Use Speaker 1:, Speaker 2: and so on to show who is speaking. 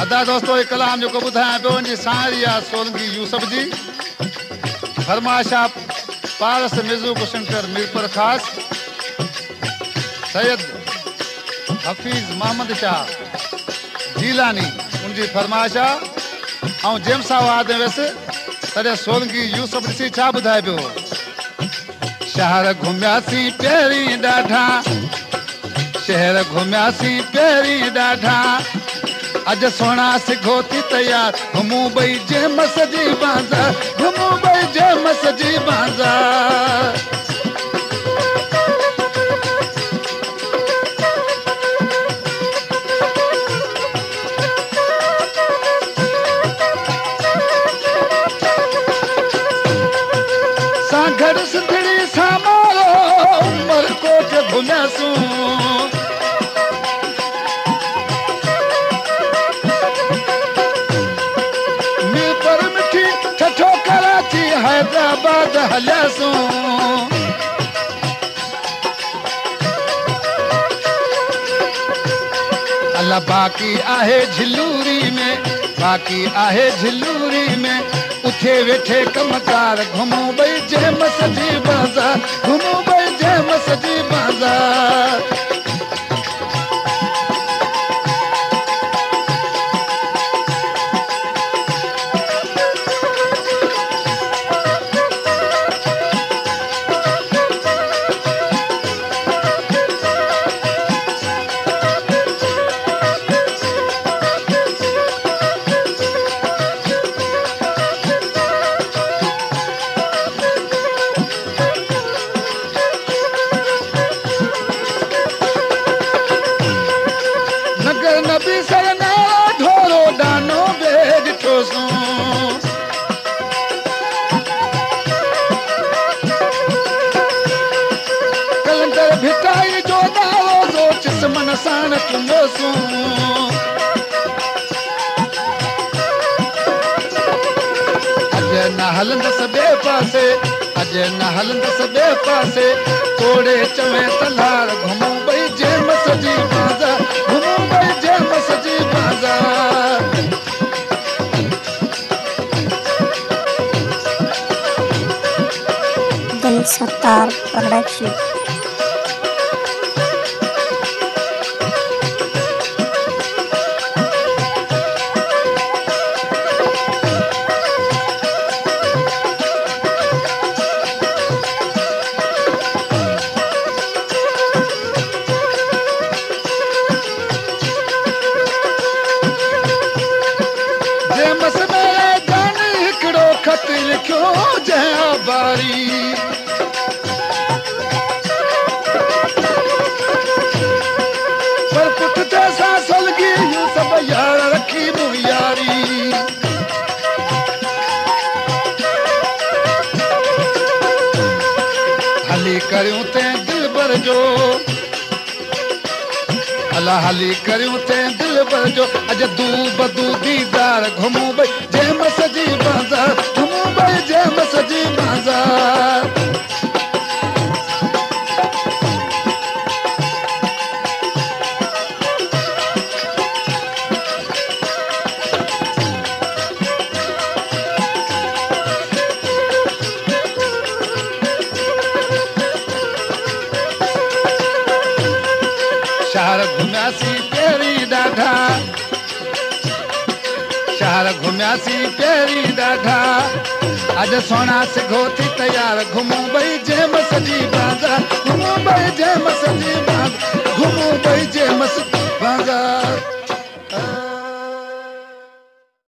Speaker 1: अदा दोस्तों एक कलाम जो ॿुधायां पियो वञे सारी आहे सोलंकी यूसुफ जी फरमाइश पारस मिर्ज़ू कुशंकर मीरपुर ख़ास सैयद हफ़ीज़ मोहम्मद शाह जीलानी उनजी फरमाइश आहे ऐं जंहिं सां वाद में वियुसि तॾहिं सोलंकी यूसुफ ॾिसी छा ॿुधाए पियो शहर घुमियासीं पहिरीं ॾाढा शहर घुमियासीं पहिरीं ॾाढा अॼु सोना सिघो थी तयार घुमूं ॿई जेमस जी बाज़ार घुमूं ॿई जेमस जी बाज़ार सां गॾु सिंधड़ी सां मारो उमरकोट घुमियासूं हैदराबाद हलियासूं अल्लाह बाक़ी आहे झिलूरी में बाक़ी आहे झिलूरी में उथे वेठे कमकार घुमूं ॿई जेमस जी बाज़ार घुमूं ॿई जेमस जी बाज़ार नबी सरना ढोरो दानो बेज ठोसूं कलंदर भिटाई जो दावो जो जिस्मन साण चुंदोसूं अॼु न हलंदसि ॿिए पासे अॼु न हलंदसि ॿिए पासे तोड़े चवे तलार घुमूं ॿई जेमस जी बाज़ार घुमूं ॿई जेमस जी बाज़ार
Speaker 2: दिल सत्तार प्रोडक्शन
Speaker 1: जेमस मेरे जान हिकिड़ो ख़त लिखियो जंहिं बारी पर पुठ ते सां सोलंकी यूसुफ यार रखी मूं यारी हली करियूं तंहिं दिल भर जो अला हली करियूं तंहिं दिल भर जो अॼु दू बदू दीदार घुमूं ॿई जेमस जी बाज़ार घुमूं ॿई जेमस जी बाज़ार शहर घुमियासीं पहिरीं ॾाढा शहर घुमियासीं पहिरीं ॾाढा अॼु सोना सिघो थी तयार घुमूं ॿई जेमस जी बाज़ार घुमूं ॿई जेमस जी बाज़ार घुमूं ॿई जेमस बाज़ार